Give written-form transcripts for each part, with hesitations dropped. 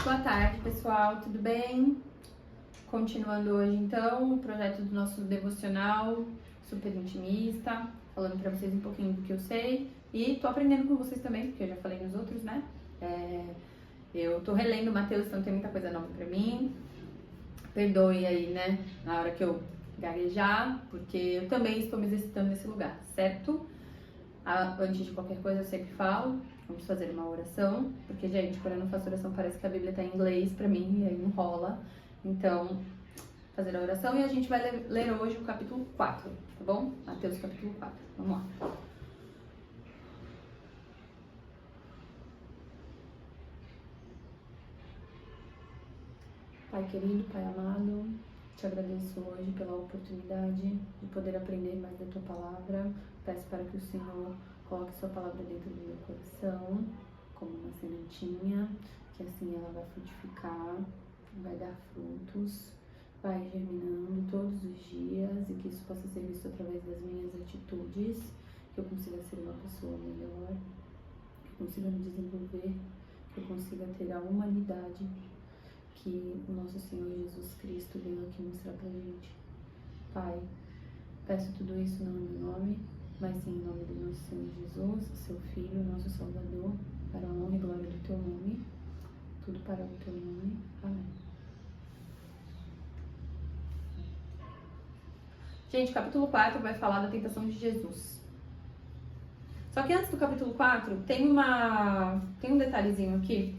Boa tarde, pessoal, tudo bem? Continuando hoje, então, o projeto do nosso devocional super intimista, falando pra vocês um pouquinho do que eu sei e tô aprendendo com vocês também, porque eu já falei nos outros, né? Eu tô relendo Mateus, então tem muita coisa nova pra mim. Perdoe aí, né, na hora que eu gaguejar, porque eu também estou me exercitando nesse lugar, certo? Antes de qualquer coisa eu sempre falo, vamos fazer uma oração, porque, gente, quando eu não faço oração parece que a Bíblia tá em inglês pra mim, e aí não rola. Então, fazer a oração e a gente vai ler hoje o capítulo 4, tá bom? Mateus capítulo 4, vamos lá. Pai querido, Pai amado, te agradeço hoje pela oportunidade de poder aprender mais da tua palavra. Peço para que o Senhor coloque sua palavra dentro do meu coração, como uma sementinha, que assim ela vai frutificar, vai dar frutos, vai germinando todos os dias e que isso possa ser visto através das minhas atitudes, que eu consiga ser uma pessoa melhor, que eu consiga me desenvolver, que eu consiga ter a humanidade que o nosso Senhor Jesus Cristo veio aqui mostrar pra gente. Pai, peço tudo isso não em meu nome, mas sim em nome do nosso Senhor Jesus, seu Filho, nosso Salvador, para a honra e glória do teu nome, tudo para o teu nome. Amém. Gente, o capítulo 4 vai falar da tentação de Jesus. Só que antes do capítulo 4, tem um detalhezinho aqui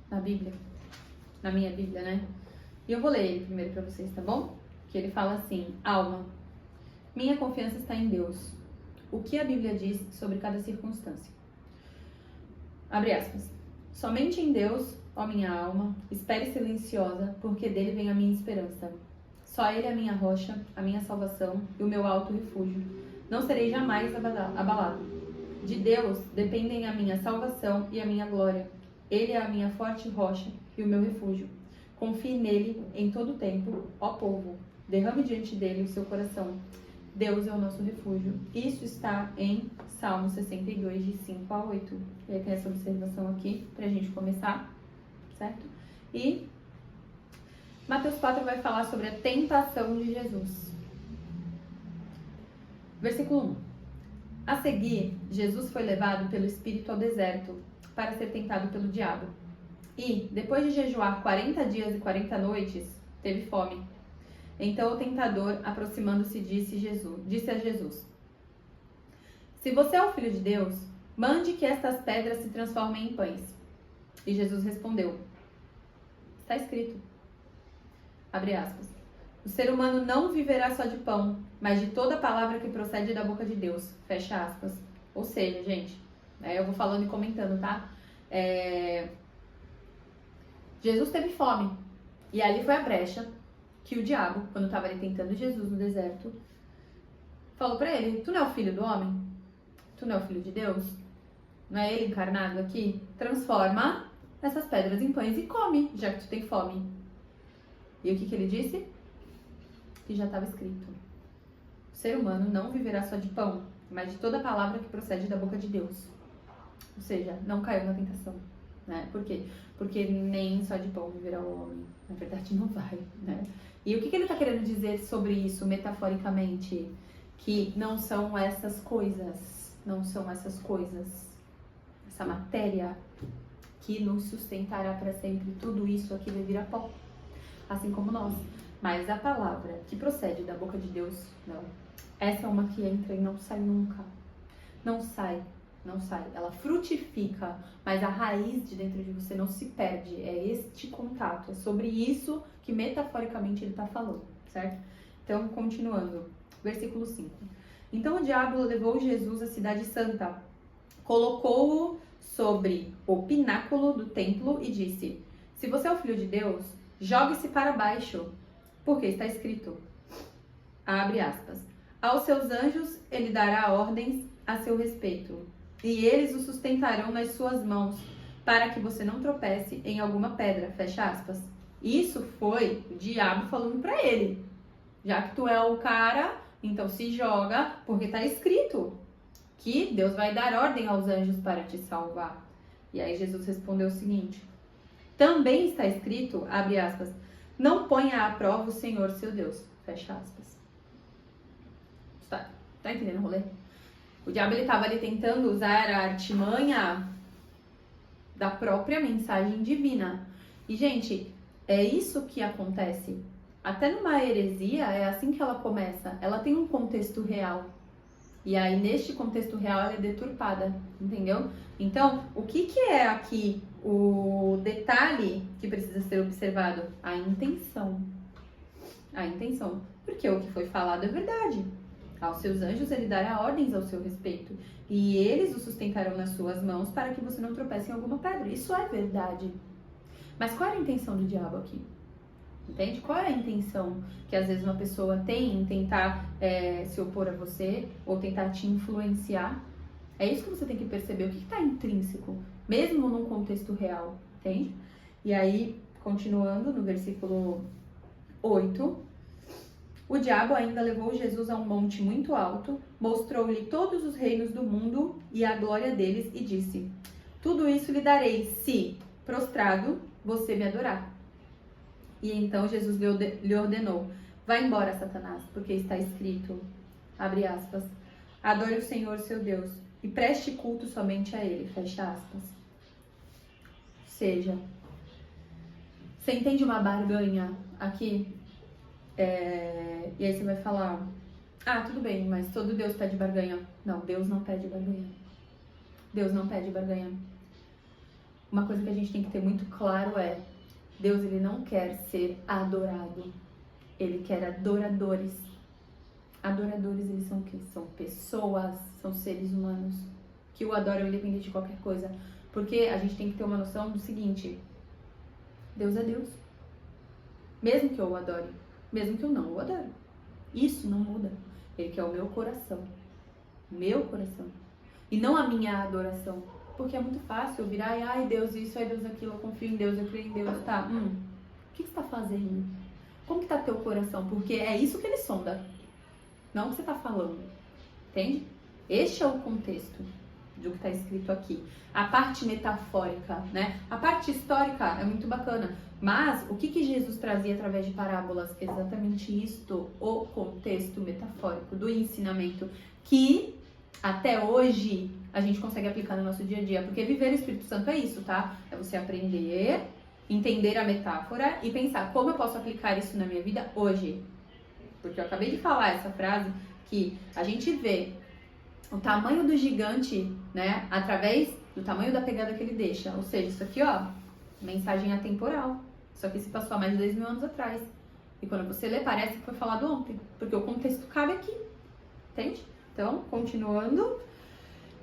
na Bíblia, na minha Bíblia, né? E eu vou ler ele primeiro pra vocês, tá bom? Que ele fala assim: alma, minha confiança está em Deus. O que a Bíblia diz sobre cada circunstância? Abre aspas. Somente em Deus, ó minha alma, espere silenciosa, porque dele vem a minha esperança. Só ele é a minha rocha, a minha salvação e o meu alto refúgio. Não serei jamais abalado. De Deus dependem a minha salvação e a minha glória. Ele é a minha forte rocha e o meu refúgio. Confie nele em todo o tempo, ó povo. Derrame diante dele o seu coração. Deus é o nosso refúgio. Isso está em Salmo 62, de 5 a 8. E aí tem essa observação aqui pra gente começar, certo? E Mateus 4 vai falar sobre a tentação de Jesus. Versículo 1. A seguir, Jesus foi levado pelo Espírito ao deserto para ser tentado pelo diabo. E, depois de jejuar 40 dias e 40 noites, teve fome. Então o tentador, aproximando-se, disse a Jesus: se você é o Filho de Deus, mande que estas pedras se transformem em pães. E Jesus respondeu: está escrito. Abre aspas. O ser humano não viverá só de pão, mas de toda palavra que procede da boca de Deus. Fecha aspas. Ou seja, gente, eu vou falando e comentando, tá? Jesus teve fome. E ali foi a brecha que o diabo, quando estava ali tentando Jesus no deserto, falou pra ele: tu não é o filho do homem? Tu não é o filho de Deus? Não é ele encarnado aqui? Transforma essas pedras em pães e come, já que tu tem fome. E o que ele disse? Que já estava escrito. O ser humano não viverá só de pão, mas de toda palavra que procede da boca de Deus. Ou seja, não caiu na tentação. Né? Por quê? Porque nem só de pão viverá o homem. Na verdade, não vai. Né? E o que ele está querendo dizer sobre isso, metaforicamente? Que não são essas coisas, essa matéria que nos sustentará para sempre. Tudo isso aqui vai virar pó, assim como nós. Mas a palavra que procede da boca de Deus, não. Essa é uma que entra e não sai nunca. Não sai. Ela frutifica, mas a raiz de dentro de você não se perde. É este contato. É sobre isso que metaforicamente ele está falando, certo? Então, continuando. Versículo 5. Então o diabo levou Jesus à cidade santa, colocou-o sobre o pináculo do templo e disse: se você é o Filho de Deus, jogue-se para baixo, porque está escrito, abre aspas, aos seus anjos ele dará ordens a seu respeito, e eles o sustentarão nas suas mãos, para que você não tropece em alguma pedra, fecha aspas. Isso foi o diabo falando para ele. Já que tu é o cara, então se joga, porque está escrito que Deus vai dar ordem aos anjos para te salvar. E aí Jesus respondeu o seguinte: Também está escrito, abre aspas, não ponha à prova o Senhor seu Deus, fecha aspas. Tá entendendo o rolê? O diabo ele estava ali tentando usar a artimanha da própria mensagem divina. E, gente, é isso que acontece. Até numa heresia, é assim que ela começa. Ela tem um contexto real. E aí, neste contexto real, ela é deturpada, entendeu? Então, o que é aqui o detalhe que precisa ser observado? A intenção. A intenção. Porque o que foi falado é verdade. Aos seus anjos ele dará ordens ao seu respeito. E eles o sustentarão nas suas mãos para que você não tropece em alguma pedra. Isso é verdade. Mas qual é a intenção do diabo aqui? Entende? Qual é a intenção que às vezes uma pessoa tem em tentar se opor a você ou tentar te influenciar? É isso que você tem que perceber. O que está intrínseco, mesmo num contexto real, entende? E aí, continuando no versículo 8, o diabo ainda levou Jesus a um monte muito alto, mostrou-lhe todos os reinos do mundo e a glória deles e disse: tudo isso lhe darei se, prostrado, você me adorar. E então Jesus lhe ordenou: vai embora, Satanás, porque está escrito, abre aspas, adore o Senhor seu Deus e preste culto somente a ele, fecha aspas. Ou seja, você entende uma barganha aqui? E aí você vai falar, tudo bem, mas todo Deus pede barganha. Não, Deus não pede barganha. Deus não pede barganha. Uma coisa que a gente tem que ter muito claro é, Deus ele não quer ser adorado. Ele quer adoradores. Adoradores, eles são o quê? São pessoas, são seres humanos que o adoram independente de qualquer coisa. Porque a gente tem que ter uma noção do seguinte, Deus é Deus. Mesmo que eu o adore, mesmo que eu não o adore. Isso não muda. Ele quer o meu coração. Meu coração. E não a minha adoração. Porque é muito fácil eu virar, ai Deus isso, ai Deus aquilo, eu confio em Deus, eu creio em Deus, tá? O que você tá fazendo? Como que tá teu coração? Porque é isso que ele sonda. Não o que você tá falando. Entende? Este é o contexto do que está escrito aqui. A parte metafórica, né? A parte histórica é muito bacana. Mas o que Jesus trazia através de parábolas? Exatamente isto, o contexto metafórico do ensinamento que até hoje a gente consegue aplicar no nosso dia a dia. Porque viver o Espírito Santo é isso, tá? É você aprender, entender a metáfora e pensar como eu posso aplicar isso na minha vida hoje. Porque eu acabei de falar essa frase que a gente vê o tamanho do gigante, né? Através do tamanho da pegada que ele deixa. Ou seja, isso aqui, ó, mensagem atemporal. Isso aqui se passou há mais de 2.000 anos atrás. E quando você lê, parece que foi falado ontem. Porque o contexto cabe aqui. Entende? Então, continuando.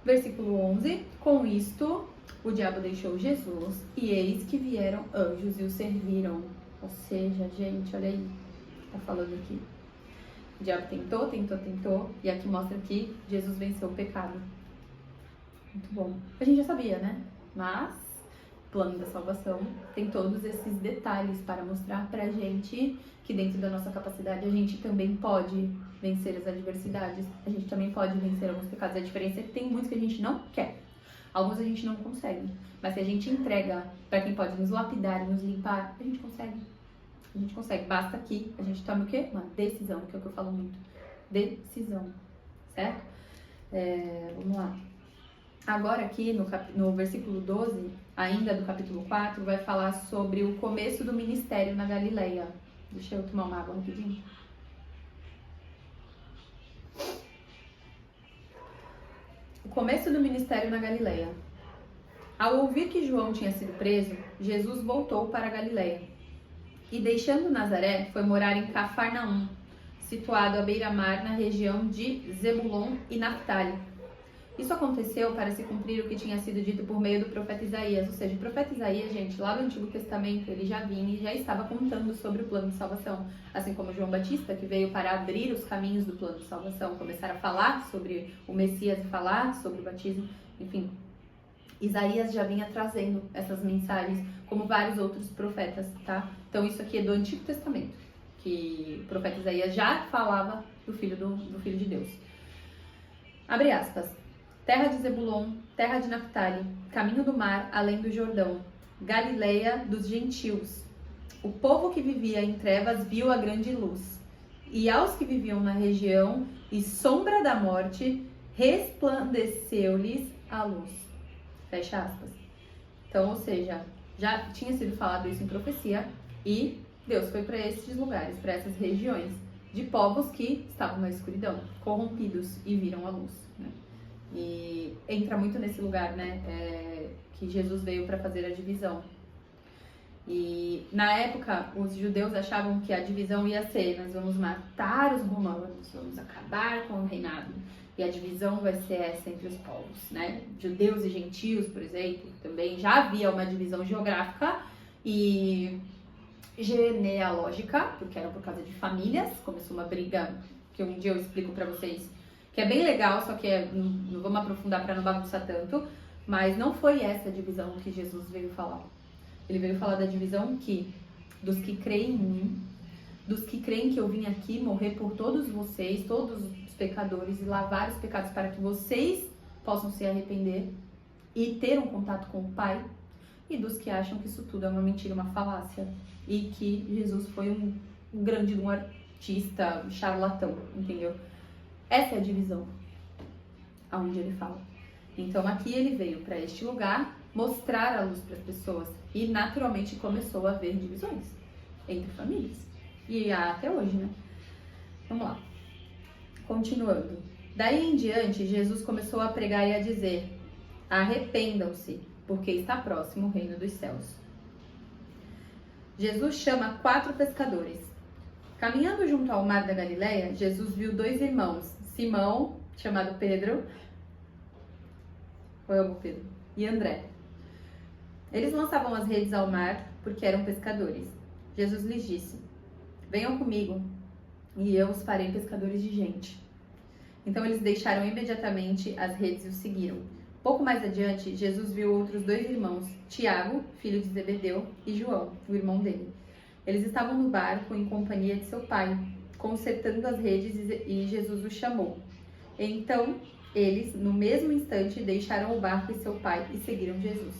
Versículo 11. Com isto, o diabo deixou Jesus. E eis que vieram anjos e o serviram. Ou seja, gente, olha aí. Tá falando aqui. O diabo tentou. E aqui mostra que Jesus venceu o pecado. Muito bom. A gente já sabia, né? Mas o plano da salvação tem todos esses detalhes para mostrar pra gente que dentro da nossa capacidade a gente também pode vencer as adversidades. A gente também pode vencer alguns pecados. A diferença é que tem muitos que a gente não quer. Alguns a gente não consegue. Mas se a gente entrega para quem pode nos lapidar e nos limpar, a gente consegue. A gente consegue. Basta que a gente tome o quê? Uma decisão, que é o que eu falo muito. Decisão. Certo? Vamos lá. Agora aqui no versículo 12, ainda do capítulo 4, vai falar sobre o começo do ministério na Galileia. Deixa eu tomar uma água rapidinho. O começo do ministério na Galileia. Ao ouvir que João tinha sido preso, Jesus voltou para a Galileia. E deixando Nazaré, foi morar em Cafarnaum, situado à beira-mar na região de Zebulon e Naftali. Isso aconteceu para se cumprir o que tinha sido dito por meio do profeta Isaías. Ou seja, o profeta Isaías, gente, lá no Antigo Testamento, ele já vinha e já estava contando sobre o plano de salvação. Assim como João Batista, que veio para abrir os caminhos do plano de salvação, começar a falar sobre o Messias e falar sobre o batismo, enfim. Isaías já vinha trazendo essas mensagens, como vários outros profetas, tá? Então isso aqui é do Antigo Testamento, que o profeta Isaías já falava do Filho de Deus. Abre aspas. Terra de Zebulon, terra de Naftali, caminho do mar, além do Jordão, Galileia dos gentios. O povo que vivia em trevas viu a grande luz. E aos que viviam na região e sombra da morte, resplandeceu-lhes a luz. Fecha aspas. Então, ou seja, já tinha sido falado isso em profecia e Deus foi para esses lugares, para essas regiões de povos que estavam na escuridão, corrompidos e viram a luz, né? E entra muito nesse lugar, né, que Jesus veio para fazer a divisão. E na época, os judeus achavam que a divisão ia ser: nós vamos matar os romanos, vamos acabar com o reinado. E a divisão vai ser essa entre os povos, né? Judeus e gentios, por exemplo, também já havia uma divisão geográfica e genealógica, porque era por causa de famílias. Começou uma briga que um dia eu explico pra vocês, que é bem legal, só que não vamos aprofundar para não bagunçar tanto. Mas não foi essa a divisão que Jesus veio falar. Ele veio falar da divisão dos que creem em mim, dos que creem que eu vim aqui morrer por todos vocês, todos os pecadores, e lavar os pecados para que vocês possam se arrepender e ter um contato com o Pai, e dos que acham que isso tudo é uma mentira, uma falácia, e que Jesus foi um grande artista, um charlatão, entendeu? Essa é a divisão aonde ele fala. Então aqui ele veio para este lugar mostrar a luz para as pessoas, e naturalmente começou a haver divisões entre famílias. E há até hoje, né? Vamos lá. Continuando. Daí em diante, Jesus começou a pregar e a dizer: arrependam-se, porque está próximo o reino dos céus. Jesus chama 4 pescadores. Caminhando junto ao mar da Galileia, Jesus viu 2 irmãos, Simão, chamado Pedro, eu amo Pedro, e André. Eles lançavam as redes ao mar porque eram pescadores. Jesus lhes disse: venham comigo e eu os farei pescadores de gente. Então eles deixaram imediatamente as redes e o seguiram. Pouco mais adiante, Jesus viu outros 2 irmãos, Tiago, filho de Zebedeu, e João, o irmão dele. Eles estavam no barco em companhia de seu pai, consertando as redes, e Jesus os chamou. Então eles, no mesmo instante, deixaram o barco e seu pai e seguiram Jesus.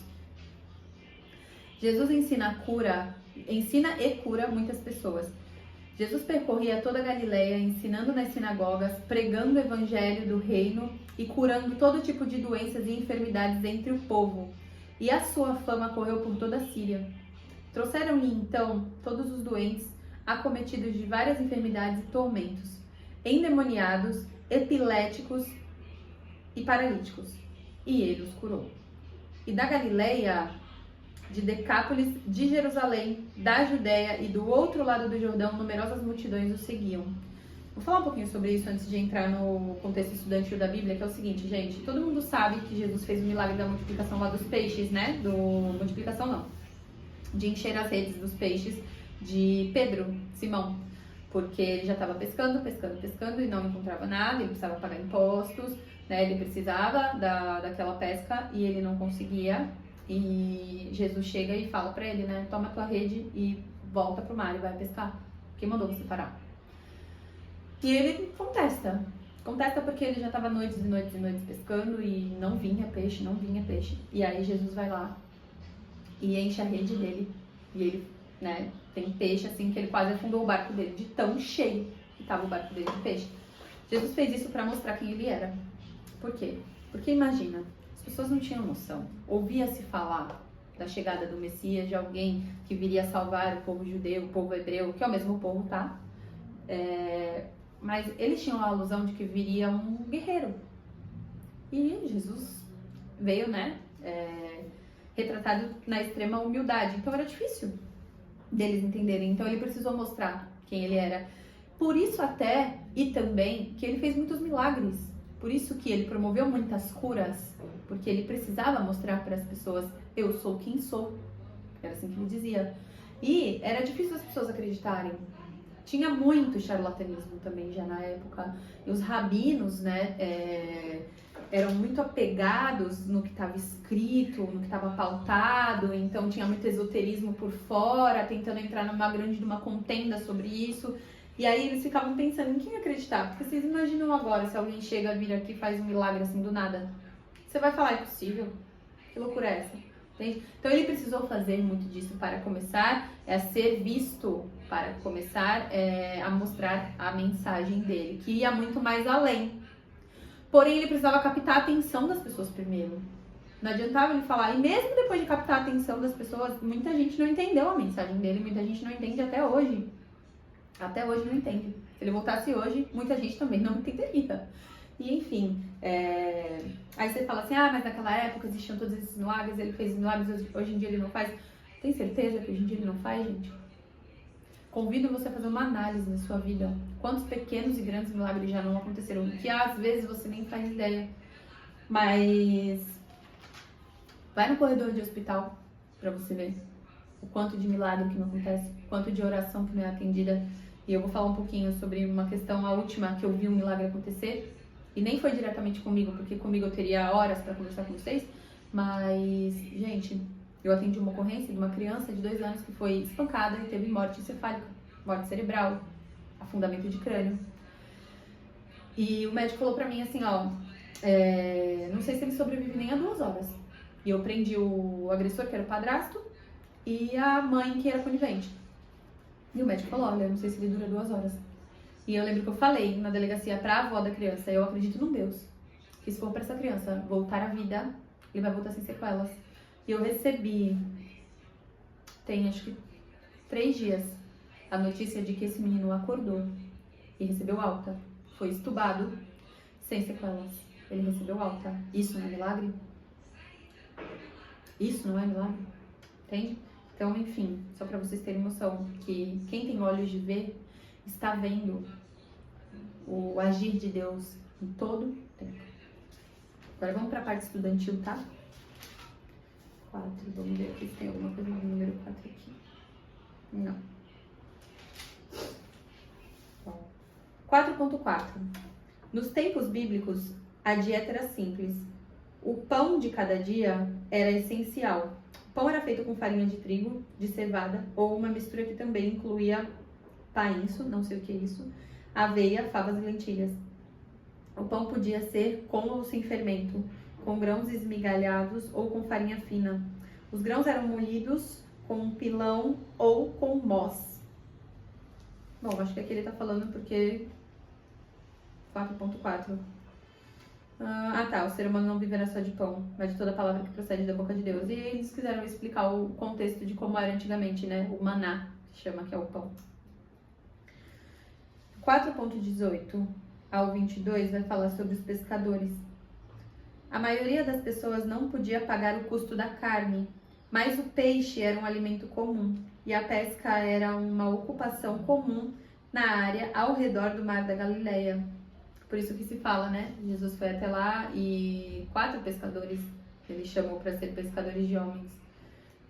Jesus ensina e cura muitas pessoas. Jesus percorria toda a Galileia, ensinando nas sinagogas, pregando o evangelho do reino e curando todo tipo de doenças e enfermidades entre o povo. E a sua fama correu por toda a Síria. Trouxeram-lhe então todos os doentes, acometidos de várias enfermidades e tormentos, endemoniados, epiléticos e paralíticos, e ele os curou. E da Galileia, de Decápolis, de Jerusalém, da Judéia e do outro lado do Jordão, numerosas multidões o seguiam. Vou falar um pouquinho sobre isso antes de entrar no contexto estudantil da Bíblia, que é o seguinte, gente: todo mundo sabe que Jesus fez o milagre da multiplicação lá dos peixes, né? Multiplicação não, de encher as redes dos peixes de Pedro, Simão, porque ele já estava pescando e não encontrava nada, ele precisava pagar impostos, né? Ele precisava daquela pesca e ele não conseguia. E Jesus chega e fala pra ele, né? Toma tua rede e volta pro mar e vai pescar. Quem mandou você parar? E ele contesta. Contesta porque ele já estava noites e noites e noites pescando e não vinha peixe. E aí Jesus vai lá e enche a rede dele. E ele, né, tem peixe assim que ele quase afundou o barco dele, de tão cheio que estava o barco dele de peixe. Jesus fez isso para mostrar quem ele era. Por quê? Porque imagina, as pessoas não tinham noção. Ouvia-se falar da chegada do Messias, de alguém que viria salvar o povo judeu, o povo hebreu, que é o mesmo povo, tá? Mas eles tinham a alusão de que viria um guerreiro. E Jesus veio, né, retratado na extrema humildade. Então era difícil deles entenderem. Então ele precisou mostrar quem ele era. Por isso até, e também, que ele fez muitos milagres. Por isso que ele promoveu muitas curas. Porque ele precisava mostrar para as pessoas: eu sou quem sou. Era assim que ele dizia. E era difícil as pessoas acreditarem. Tinha muito charlatanismo também já na época. E os rabinos, né, eram muito apegados no que estava escrito, no que estava pautado. Então tinha muito esoterismo por fora, tentando entrar numa grande contenda sobre isso. E aí eles ficavam pensando em quem acreditar. Porque vocês imaginam agora, se alguém chega, vir aqui e faz um milagre assim do nada. Você vai falar: é possível? Que loucura é essa? Entende? Então ele precisou fazer muito disso para começar a ser visto, para começar a mostrar a mensagem dele, que ia muito mais além. Porém, ele precisava captar a atenção das pessoas primeiro. Não adiantava ele falar. E mesmo depois de captar a atenção das pessoas, muita gente não entendeu a mensagem dele, muita gente não entende até hoje. Até hoje não entende. Se ele voltasse hoje, muita gente também não entenderia. E enfim, aí você fala assim, mas naquela época existiam todos esses milagres, ele fez milagres, hoje em dia ele não faz. Tem certeza que hoje em dia ele não faz, gente? Convido você a fazer uma análise na sua vida. Quantos pequenos e grandes milagres já não aconteceram? Que às vezes você nem faz ideia. Mas vai no corredor de hospital pra você ver o quanto de milagre que não acontece, o quanto de oração que não é atendida. E eu vou falar um pouquinho sobre uma questão, a última, que eu vi um milagre acontecer. E nem foi diretamente comigo, porque comigo eu teria horas pra conversar com vocês. Mas, gente, eu atendi uma ocorrência de uma criança de 2 anos que foi espancada e teve morte encefálica, morte cerebral, afundamento de crânio. E o médico falou pra mim assim, não sei se ele sobrevive nem a 2 horas. E eu prendi o agressor, que era o padrasto, e a mãe, que era conivente. E o médico falou, olha, não sei se ele dura 2 horas. E eu lembro que eu falei na delegacia pra avó da criança, eu acredito num Deus, que se for pra essa criança voltar à vida, ele vai voltar sem sequelas. E eu recebi, tem acho que 3 dias, a notícia de que esse menino acordou e recebeu alta. Foi estubado, sem sequelas. Ele recebeu alta. Isso não é milagre? Isso não é milagre? Entende? Então, enfim, só pra vocês terem noção que quem tem olhos de ver está vendo o agir de Deus em todo tempo. Agora vamos pra parte estudantil, tá? 4, vamos ver aqui se tem alguma coisa no número 4 aqui. Não. Bom. 4.4. Nos tempos bíblicos, a dieta era simples. O pão de cada dia era essencial. O pão era feito com farinha de trigo, de cevada, ou uma mistura que também incluía painço, não sei o que é isso, aveia, favas e lentilhas. O pão podia ser com ou sem fermento, com grãos esmigalhados ou com farinha fina. Os grãos eram moídos com pilão ou com mós. Bom, acho que aqui ele tá falando porque 4.4. Tá, o ser humano não viverá só de pão, mas de toda palavra que procede da boca de Deus. E eles quiseram explicar o contexto de como era antigamente, né? O maná, que chama, que é o pão. 4.18 ao 22 vai falar sobre os pescadores. A maioria das pessoas não podia pagar o custo da carne, mas o peixe era um alimento comum e a pesca era uma ocupação comum na área ao redor do Mar da Galileia. Por isso que se fala, né? Jesus foi até lá e 4 pescadores ele chamou para ser pescadores de homens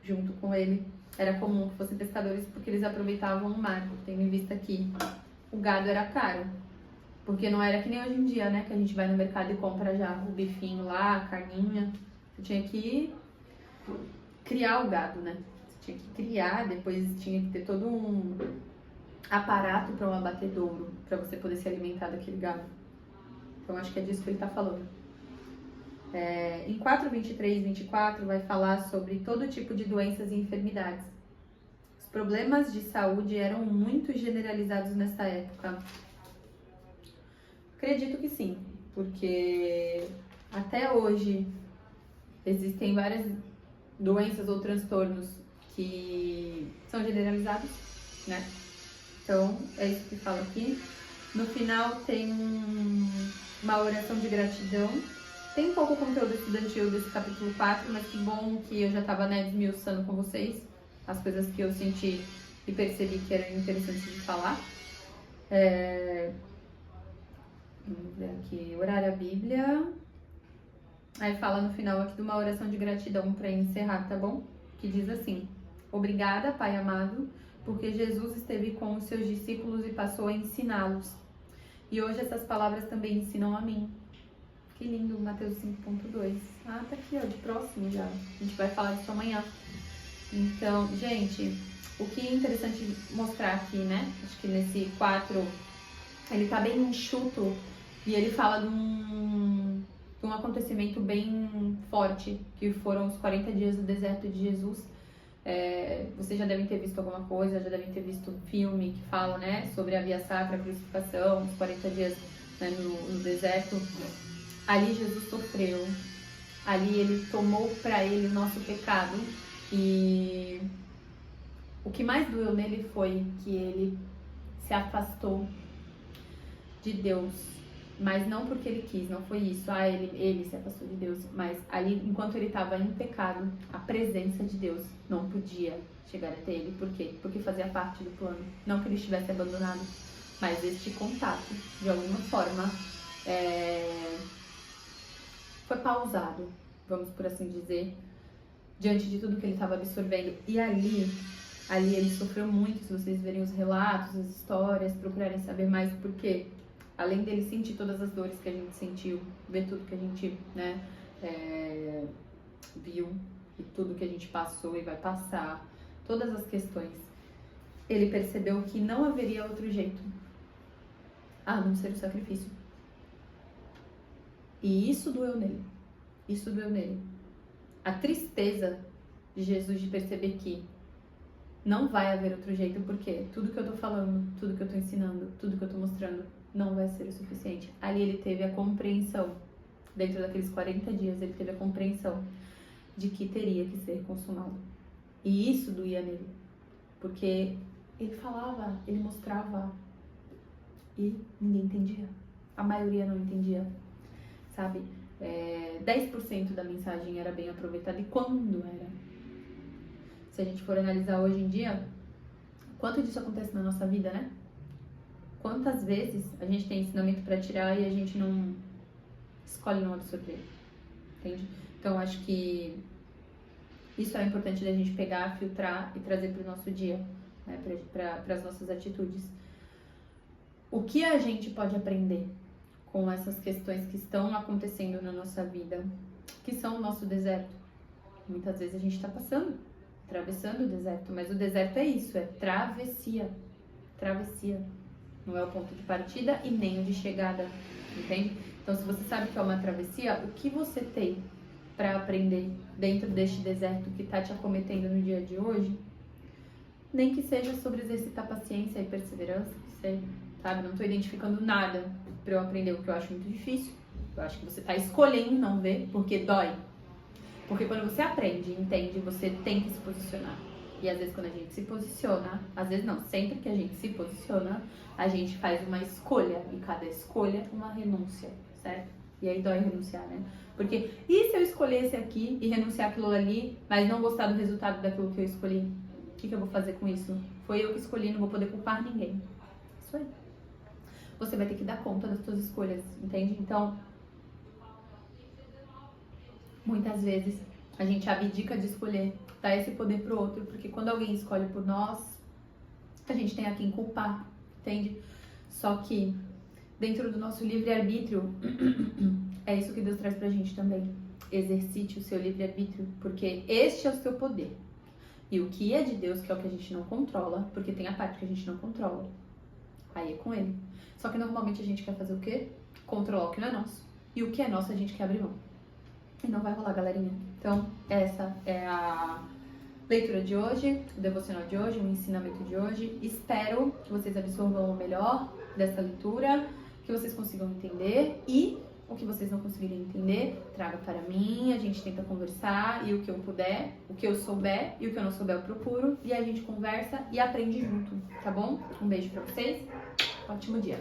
junto com ele. Era comum que fossem pescadores porque eles aproveitavam o mar. Tendo em vista que o gado era caro, porque não era que nem hoje em dia, né? Que a gente vai no mercado e compra já o bifinho lá, a carninha. Você tinha que criar o gado, né? Você tinha que criar, depois tinha que ter todo um aparato para um abatedouro, para você poder se alimentar daquele gado. Então acho que é disso que ele está falando. Em 4:23 e 24 vai falar sobre todo tipo de doenças e enfermidades. Os problemas de saúde eram muito generalizados nessa época. Acredito que sim, porque até hoje existem várias doenças ou transtornos que são generalizados, né? Então, é isso que fala aqui. No final tem uma oração de gratidão. Tem um pouco conteúdo estudantil desse capítulo 4, mas que bom que eu já estava, né, desmiuçando com vocês as coisas que eu senti e percebi que eram interessantes de falar. Vamos ver aqui, orar a Bíblia. Aí fala no final aqui de uma oração de gratidão para encerrar, tá bom? Que diz assim: obrigada, Pai amado, porque Jesus esteve com os seus discípulos e passou a ensiná-los. E hoje essas palavras também ensinam a mim. Que lindo, Mateus 5.2. Tá aqui, ó, de próximo já. A gente vai falar disso amanhã. Então, gente, o que é interessante mostrar aqui, né? Acho que nesse 4, ele tá bem enxuto e ele fala de um acontecimento bem forte, que foram os 40 dias do deserto de Jesus. Vocês já devem ter visto alguma coisa, já devem ter visto um filme que fala, né, sobre a Via Sacra, a crucificação, os 40 dias, né, no deserto. Ali Jesus sofreu, ali ele tomou para ele o nosso pecado, e o que mais doeu nele foi que ele se afastou de Deus, mas não porque ele quis, não foi isso, ele se afastou de Deus, mas ali, enquanto ele estava em pecado, a presença de Deus não podia chegar até ele. Por quê? Porque fazia parte do plano, não que ele estivesse abandonado, mas este contato, de alguma forma, foi pausado, vamos por assim dizer, diante de tudo que ele estava absorvendo. E ali ele sofreu muito. Se vocês verem os relatos, as histórias, procurarem saber mais, porque além dele sentir todas as dores que a gente sentiu, ver tudo que a gente, né, viu, e tudo que a gente passou e vai passar, todas as questões, ele percebeu que não haveria outro jeito a não ser o sacrifício. E isso doeu nele. Isso doeu nele. A tristeza de Jesus de perceber que não vai haver outro jeito, porque tudo que eu tô falando, tudo que eu tô ensinando, tudo que eu tô mostrando não vai ser o suficiente. Ali ele teve a compreensão, dentro daqueles 40 dias, ele teve a compreensão de que teria que ser consumado. E isso doía nele, porque ele falava, ele mostrava e ninguém entendia. A maioria não entendia, sabe? 10% da mensagem era bem aproveitada. E quando era? Se a gente for analisar hoje em dia, quanto disso acontece na nossa vida, né? Quantas vezes a gente tem ensinamento para tirar e a gente não escolhe não absorver, entende? Então, acho que isso é importante da gente pegar, filtrar e trazer para o nosso dia, né? Para as nossas atitudes. O que a gente pode aprender com essas questões que estão acontecendo na nossa vida, que são o nosso deserto? Muitas vezes a gente está atravessando o deserto, mas o deserto é isso, é travessia. Travessia. Não é o ponto de partida e nem o de chegada, entende? Então, se você sabe que é uma travessia, o que você tem para aprender dentro deste deserto que está te acometendo no dia de hoje? Nem que seja sobre exercitar paciência e perseverança, que sei, sabe? Não estou identificando nada para eu aprender, o que eu acho muito difícil. Eu acho que você está escolhendo não ver, porque dói. Porque quando você aprende e entende, você tem que se posicionar. E às vezes quando a gente se posiciona, às vezes não, sempre que a gente se posiciona, a gente faz uma escolha. E cada escolha é uma renúncia, certo? E aí dói renunciar, né? Porque, e se eu escolhesse aqui e renunciar aquilo ali, mas não gostar do resultado daquilo que eu escolhi? O que eu vou fazer com isso? Foi eu que escolhi, não vou poder culpar ninguém. Isso aí. Você vai ter que dar conta das suas escolhas, entende? Então, muitas vezes a gente abdica de escolher, dá esse poder pro outro, porque quando alguém escolhe por nós, a gente tem a quem culpar, entende? Só que dentro do nosso livre-arbítrio, é isso que Deus traz pra gente também. Exercite o seu livre-arbítrio, porque este é o seu poder. E o que é de Deus, que é o que a gente não controla, porque tem a parte que a gente não controla, aí é com Ele. Só que normalmente a gente quer fazer o quê? Controlar o que não é nosso. E o que é nosso a gente quer abrir mão. E não vai rolar, galerinha. Então, essa é a leitura de hoje, o devocional de hoje, o ensinamento de hoje. Espero que vocês absorvam o melhor dessa leitura, que vocês consigam entender, e o que vocês não conseguirem entender, traga para mim, a gente tenta conversar, e o que eu puder, o que eu souber e o que eu não souber eu procuro, e a gente conversa e aprende junto, tá bom? Um beijo pra vocês, ótimo dia!